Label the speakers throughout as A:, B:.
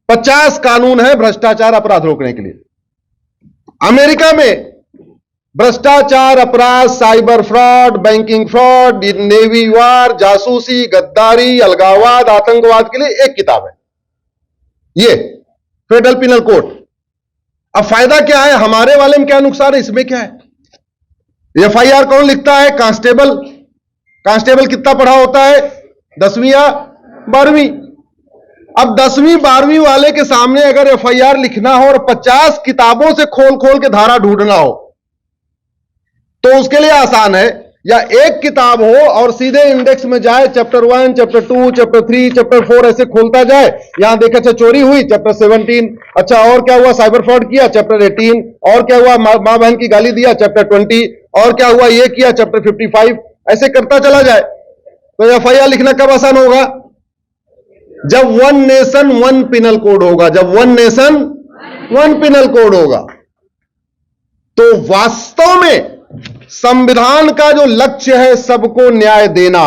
A: 50 कानून है भ्रष्टाचार अपराध रोकने के लिए। अमेरिका में भ्रष्टाचार अपराध, cyber fraud, banking fraud, navy war, जासूसी, गद्दारी, अलगाववाद, आतंकवाद के लिए एक किताब है, ये फेडरल पिनल कोड। अब फायदा क्या है, हमारे वाले में क्या नुकसान है, इसमें क्या है? एफआईआर कौन लिखता है? कांस्टेबल। कांस्टेबल कितना पढ़ा होता है? 10वीं या 12वीं। अब 10वीं 12वीं वाले के सामने अगर एफआईआर लिखना हो और 50 किताबों से खोल खोल के धारा ढूंढना हो तो उसके लिए आसान है, या एक किताब हो और सीधे इंडेक्स में जाए, चैप्टर 1, चैप्टर 2, चैप्टर 3, चैप्टर 4 ऐसे खोलता जाए। यहां देखा, अच्छा चोरी हुई, चैप्टर 17। अच्छा और क्या हुआ, साइबर फ्रॉड किया, चैप्टर 18। और क्या हुआ, मां बहन की गाली दिया, चैप्टर 20। और क्या हुआ, ये किया, चैप्टर 55। ऐसे करता चला जाए तो एफआईआर लिखना कब आसान होगा? जब one nation one penal code होगा, जब one nation one penal code होगा। तो वास्तव में संविधान का जो लक्ष्य है सबको न्याय देना,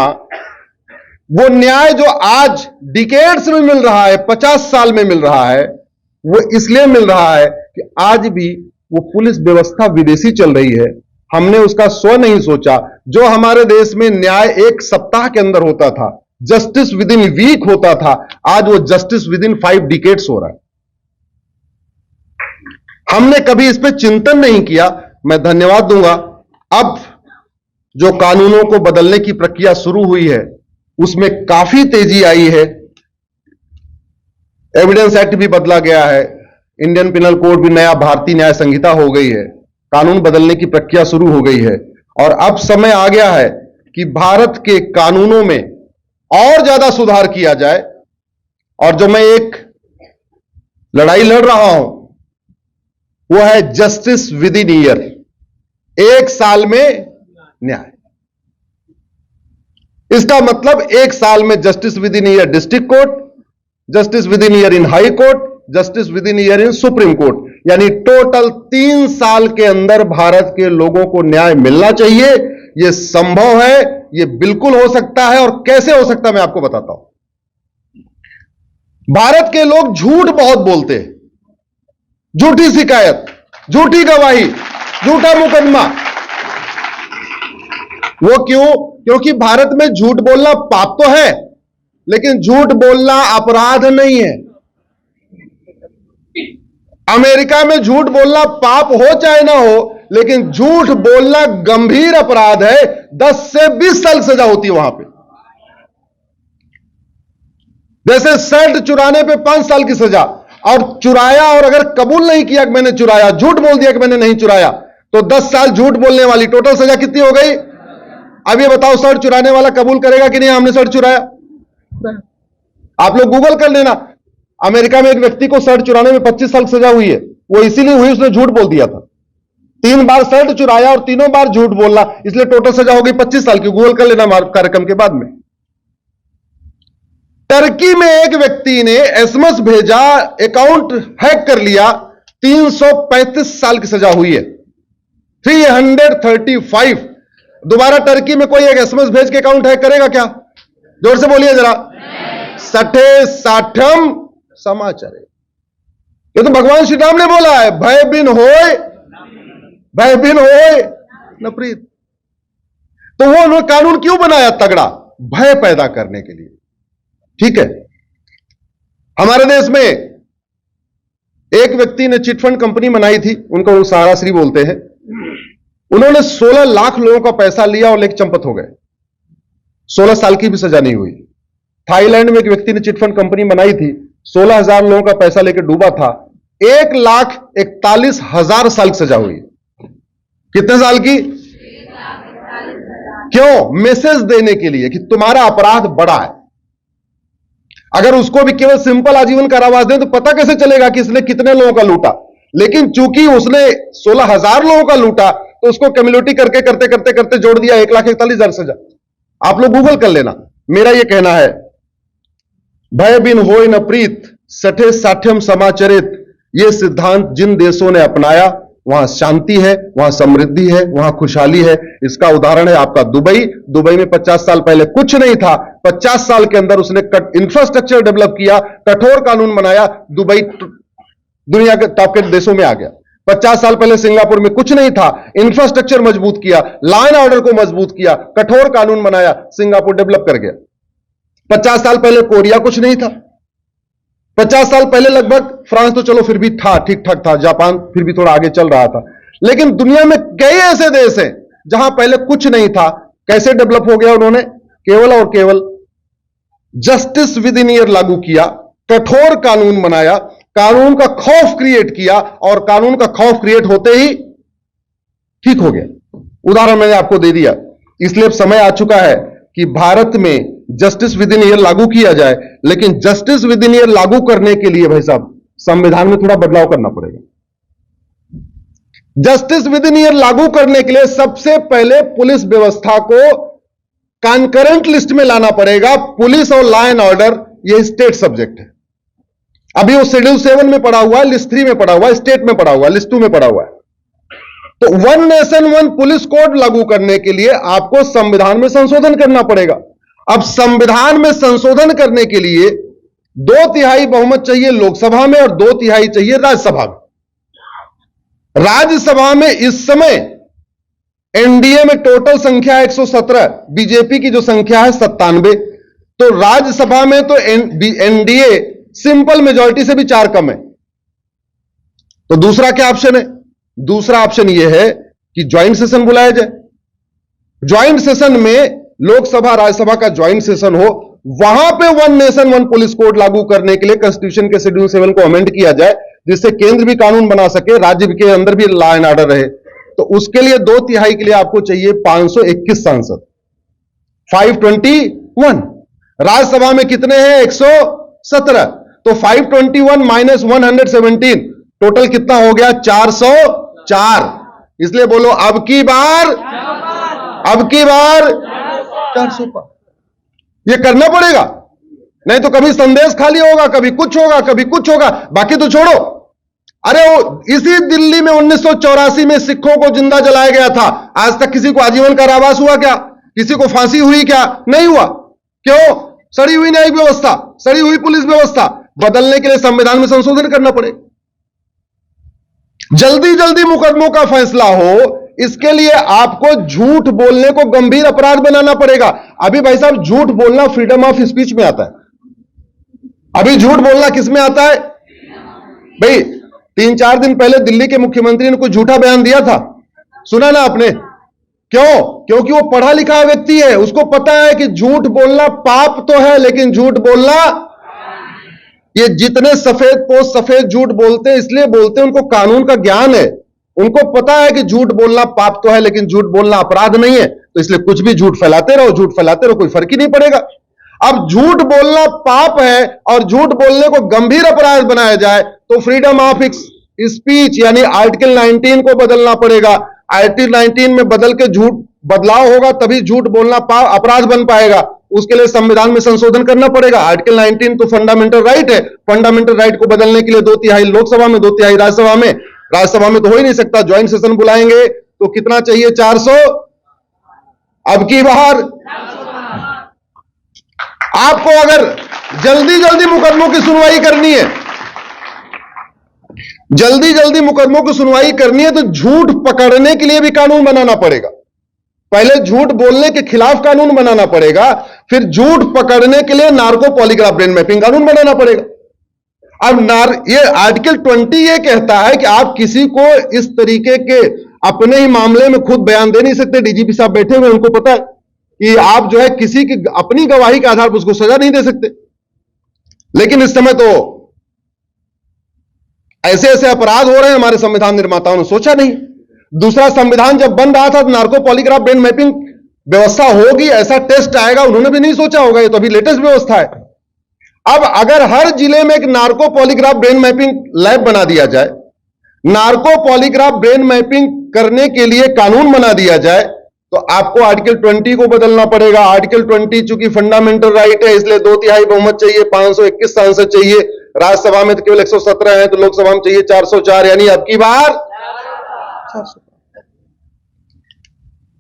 A: वो न्याय जो आज डिकेड्स में मिल रहा है, 50 साल में मिल रहा है, वो इसलिए मिल रहा है कि आज भी वो पुलिस व्यवस्था विदेशी चल रही है। हमने उसका स्व नहीं सोचा। जो हमारे देश में न्याय एक सप्ताह के अंदर होता था, जस्टिस विद इन वीक होता था, आज वो जस्टिस विद इन 5 डिकेड्स हो रहा है। हमने कभी इस पर चिंतन नहीं किया। मैं धन्यवाद दूंगा। अब जो कानूनों को बदलने की प्रक्रिया शुरू हुई है उसमें काफी तेजी आई है। एविडेंस एक्ट भी बदला गया है, इंडियन पिनल कोड भी नया भारतीय न्याय संहिता हो गई है, कानून बदलने की प्रक्रिया शुरू हो गई है। और अब समय आ गया है कि भारत के कानूनों में और ज्यादा सुधार किया जाए। और जो मैं एक लड़ाई लड़ रहा हूं वो है जस्टिस विद इन ईयर, 1 साल में न्याय। इसका मतलब 1 साल में justice within year district court, justice within year in high court, justice within year in supreme court, यानी टोटल 3 साल के अंदर भारत के लोगों को न्याय मिलना चाहिए। यह संभव है, यह बिल्कुल हो सकता है। और कैसे हो सकता है मैं आपको बताता हूं। भारत के लोग झूठ बहुत बोलते हैं, झूठी शिकायत, झूठी गवाही, झूठा मुकदमा। वो क्यों? क्योंकि भारत में झूठ बोलना पाप तो है, लेकिन झूठ बोलना अपराध नहीं है। अमेरिका में झूठ बोलना पाप हो चाहे ना हो, लेकिन झूठ बोलना गंभीर अपराध है। 10 से 20 साल सजा होती है वहां पे। जैसे शर्ट चुराने पे 5 साल की सजा, और चुराया और अगर कबूल नहीं किया कि मैंने चुराया, झूठ बोल दिया कि मैंने नहीं चुराया, तो 10 साल झूठ बोलने वाली टोटल सजा कितनी हो गई? अब ये बताओ, शर्ट चुराने वाला कबूल करेगा कि नहीं हमने शर्ट चुराया? आप लोग गूगल कर लेना। अमेरिका में एक व्यक्ति को शर्ट चुराने में 25 साल सजा हुई है। वो इसीलिए हुई, उसने झूठ बोल दिया था। 3 बार शर्ट चुराया और तीनों बार झूठ बोलना, इसलिए टोटल सजा हो गई 25 साल की। गूगल कर लेना कार्यक्रम के बाद में। टर्की में एक व्यक्ति ने एसएमएस भेजा, अकाउंट हैक कर लिया, 335 साल की सजा हुई है। 335। दोबारा टर्की में कोई एक एसएमएस भेज के अकाउंट हैक करेगा क्या? जोर से बोलिए जरा। सठे साठम समाचार। ये तो भगवान श्री राम ने बोला है, भय बिन होय न प्रीत। तो वो उन्होंने कानून क्यों बनाया तगड़ा? भय पैदा करने के लिए। ठीक है, हमारे देश में एक व्यक्ति ने चिटफंड कंपनी बनाई थी, उनको वो सहारा श्री बोलते हैं। उन्होंने 16 लाख लोगों का पैसा लिया और लेके चंपत हो गए। 16 साल की भी सजा नहीं हुई। थाईलैंड में एक व्यक्ति ने चिटफंड कंपनी बनाई थी, 16,000 लोगों का पैसा लेके डूबा था, 1,41,000 साल की सजा हुई। कितने साल की? क्यों? मैसेज देने के लिए कि तुम्हारा अपराध बड़ा है। अगर उसको भी केवल सिंपल आजीवन कारावास दें तो पता कैसे चलेगा कि इसने कितने लोगों का लूटा? लेकिन चूंकि उसने 16,000 लोगों का लूटा तो उसको कम्युनिटी करके करते करते करते जोड़ दिया 1,41,000 सजा। आप लोग गूगल कर लेना। मेरा यह कहना है, भय बिन होय न प्रीत, सठे साठ्यम समाचरित, यह सिद्धांत जिन देशों ने अपनाया वहां शांति है, वहां समृद्धि है, वहां खुशहाली है। इसका उदाहरण है आपका दुबई। दुबई में 50 साल पहले कुछ नहीं था, 50 साल के अंदर उसने इंफ्रास्ट्रक्चर डेवलप किया, कठोर कानून बनाया, दुबई दुनिया के टॉप के देशों में आ गया। 50 साल पहले सिंगापुर में कुछ नहीं था, इंफ्रास्ट्रक्चर मजबूत किया, लॉ एंड ऑर्डर को मजबूत किया, कठोर कानून बनाया, सिंगापुर डेवलप कर गया। 50 साल पहले कोरिया कुछ नहीं था। 50 साल पहले लगभग फ्रांस तो चलो फिर भी था, ठीक ठाक था, जापान फिर भी थोड़ा आगे चल रहा था, लेकिन दुनिया में कई ऐसे देश हैं जहां पहले कुछ नहीं था। कैसे डेवलप हो गया? उन्होंने केवल और केवल जस्टिस विद इन ईयर लागू किया, कठोर कानून बनाया, कानून का खौफ क्रिएट किया, और कानून का खौफ क्रिएट होते ही ठीक हो गया। उदाहरण मैंने आपको दे दिया। इसलिए अब समय आ चुका है कि भारत में जस्टिस विद इन ईयर लागू किया जाए, लेकिन जस्टिस विद इन ईयर लागू करने के लिए भाई साहब संविधान में थोड़ा बदलाव करना पड़ेगा। जस्टिस विद इन ईयर लागू करने के लिए सबसे पहले पुलिस व्यवस्था को कॉन्करेंट लिस्ट में लाना पड़ेगा। पुलिस और लॉ एंड ऑर्डर ये स्टेट सब्जेक्ट है। अभी वो शेड्यूल 7 में पड़ा हुआ है, लिस्ट 3 में पड़ा हुआ है, स्टेट में पड़ा हुआ है, लिस्ट 2 में पड़ा हुआ है। तो one nation one police code लागू करने के लिए आपको संविधान में संशोधन करना पड़ेगा। अब संविधान में संशोधन करने के लिए 2/3 बहुमत चाहिए लोकसभा में और 2/3 चाहिए राज्यसभा में। राज्यसभा में इस समय एनडीए में टोटल संख्या 117, बीजेपी की जो संख्या है 97। तो राज्यसभा में तो एनडीए सिंपल मेजॉरिटी से भी 4 कम है। तो दूसरा क्या ऑप्शन है? दूसरा ऑप्शन यह है कि ज्वाइंट सेशन बुलाया जाए। ज्वाइंट सेशन में लोकसभा राज्यसभा का ज्वाइंट सेशन हो, वहां पे one nation one police code लागू करने के लिए कॉन्स्टिट्यूशन के शेड्यूल 7 को अमेंड किया जाए, जिससे केंद्र भी कानून बना सके, राज्य के अंदर भी लॉ एंड ऑर्डर रहे। तो उसके लिए 2/3 के लिए आपको चाहिए 521 सांसद, 521। राज्यसभा में कितने हैं? 117। तो 521 माइनस 117 टोटल कितना हो गया? 404। इसलिए बोलो अब की बार 400 पार। ये करना पड़ेगा, नहीं तो कभी संदेश खाली होगा, कभी कुछ होगा, कभी कुछ होगा। बाकी तो छोड़ो, अरे वो इसी दिल्ली में 1984 में सिखों को जिंदा जलाया गया था। आज तक किसी को आजीवन कारावास हुआ क्या? किसी को फांसी हुई क्या? नहीं हुआ। क्यों? सड़ी हुई न्यायिक व्यवस्था, सड़ी हुई पुलिस व्यवस्था। बदलने के लिए संविधान में संशोधन करना पड़ेगा। जल्दी जल्दी मुकदमों का फैसला हो, इसके लिए आपको झूठ बोलने को गंभीर अपराध बनाना पड़ेगा। अभी भाई साहब झूठ बोलना फ्रीडम ऑफ स्पीच में आता है। अभी झूठ बोलना किस में आता है? भाई 3-4 दिन पहले दिल्ली के मुख्यमंत्री ने कुछ झूठा बयान दिया था, सुना ना आपने? क्यों? क्योंकि वो पढ़ा लिखा व्यक्ति है, उसको पता है कि झूठ बोलना पाप तो है, लेकिन झूठ बोलना, ये जितने सफेद पोस्ट सफेद झूठ बोलते हैं इसलिए बोलते हैं, उनको कानून का ज्ञान है। उनको पता है कि झूठ बोलना पाप तो है, लेकिन झूठ बोलना अपराध नहीं है। तो इसलिए कुछ भी झूठ फैलाते रहो, झूठ फैलाते रहो, कोई फर्क ही नहीं पड़ेगा। अब झूठ बोलना पाप है और झूठ बोलने को गंभीर अपराध बनाया जाए, तो फ्रीडम ऑफ स्पीच यानी आर्टिकल 19 को बदलना पड़ेगा। आर्टिकल 19 में बदल के झूठ बदलाव होगा, तभी झूठ बोलना अपराध बन पाएगा। उसके लिए संविधान में संशोधन करना पड़ेगा। आर्टिकल 19 तो फंडामेंटल राइट है। फंडामेंटल राइट को बदलने के लिए 2/3 लोकसभा में, 2/3 राज्यसभा में। राज्यसभा में तो हो ही नहीं सकता, ज्वाइंट सेशन बुलाएंगे तो कितना चाहिए? 400। अब की बार आपको अगर जल्दी जल्दी मुकदमों की सुनवाई करनी है, जल्दी जल्दी मुकदमों की सुनवाई करनी है, तो झूठ पकड़ने के लिए भी कानून बनाना पड़ेगा। पहले झूठ बोलने के खिलाफ कानून बनाना पड़ेगा, फिर झूठ पकड़ने के लिए नार्को पॉलीग्राफ ब्रेन मैपिंग कानून बनाना पड़ेगा। अब ये आर्टिकल 20 ये कहता है कि आप किसी को इस तरीके के अपने ही मामले में खुद बयान दे नहीं सकते। डीजीपी साहब बैठे हुए, उनको पता है कि आप जो है किसी की अपनी गवाही के आधार पर उसको सजा नहीं दे सकते। लेकिन इस समय तो ऐसे ऐसे अपराध हो रहे हैं, हमारे संविधान निर्माताओं ने सोचा नहीं। दूसरा, संविधान जब बन रहा था तो नार्को पॉलीग्राफ ब्रेन मैपिंग व्यवस्था होगी, ऐसा टेस्ट आएगा, उन्होंने भी नहीं सोचा होगा। ये तो अभी लेटेस्ट व्यवस्था है। अब अगर हर जिले में एक narco polygraph brain mapping lab बना दिया जाए, नार्को पॉलीग्राफ ब्रेन मैपिंग करने के लिए कानून बना दिया जाए, तो आपको आर्टिकल 20 को बदलना पड़ेगा। आर्टिकल 20 चूंकि फंडामेंटल राइट है, इसलिए 2/3 बहुमत चाहिए, 521 सांसद चाहिए। राज्यसभा में तो केवल 117 है, तो लोकसभा में चाहिए 404। यानी अब की बार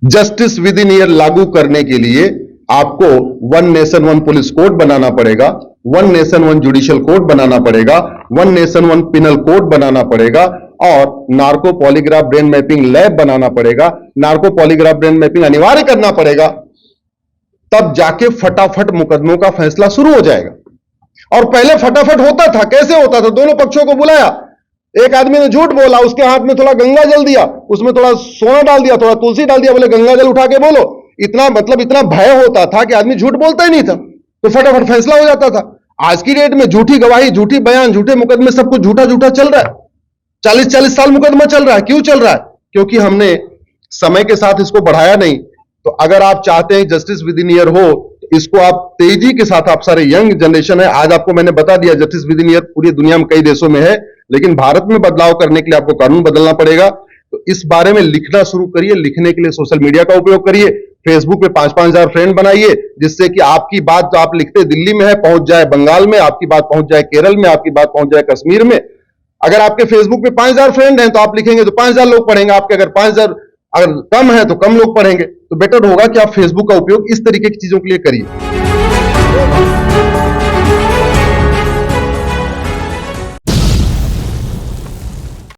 A: जस्टिस विद इन ईयर लागू करने के लिए आपको one nation one police code बनाना पड़ेगा, one nation one judicial code बनाना पड़ेगा, one nation one penal code बनाना पड़ेगा और narco polygraph brain mapping lab बनाना पड़ेगा। नार्को पॉलीग्राफ ब्रेन मैपिंग अनिवार्य करना पड़ेगा, तब जाके फटाफट मुकदमों का फैसला शुरू हो जाएगा। और पहले फटाफट होता था, कैसे होता था? दोनों पक्षों को बुलाया, एक आदमी ने झूठ बोला, उसके हाथ में थोड़ा गंगा जल दिया, उसमें थोड़ा सोना डाल दिया, थोड़ा तुलसी डाल दिया, बोले गंगा जल उठा के बोलो। इतना मतलब इतना भय होता था कि आदमी झूठ बोलता ही नहीं था, तो फटाफट फैसला हो जाता था। आज की डेट में झूठी गवाही, झूठी बयान, झूठे मुकदमे, सब कुछ झूठा झूठा चल रहा है। 40-40 साल मुकदमा चल रहा है। क्यों चल रहा है? क्योंकि हमने समय के साथ इसको बढ़ाया नहीं। तो अगर आप चाहते हैं जस्टिस विद इन ईयर हो, इसको आप तेजी के साथ, आप सारे यंग जनरेशन है, आज आपको मैंने बता दिया जस्टिस विद इन ईयर पूरी दुनिया में कई देशों में है, लेकिन भारत में बदलाव करने के लिए आपको कानून बदलना पड़ेगा। तो इस बारे में लिखना शुरू करिए। लिखने के लिए सोशल मीडिया का उपयोग करिए। फेसबुक पे 5-5 हजार फ्रेंड बनाइए, जिससे कि आपकी बात जो आप लिखते दिल्ली में है पहुंच जाए बंगाल में, आपकी बात पहुंच जाए केरल में, आपकी बात पहुंच जाए कश्मीर में। अगर आपके फेसबुक पे 5,000 फ्रेंड हैं तो आप लिखेंगे तो 5,000 लोग पढ़ेंगे। आपके अगर 5,000 अगर कम है तो कम लोग पढ़ेंगे। तो बेटर होगा कि आप फेसबुक का उपयोग इस तरीके की चीजों के लिए करिए।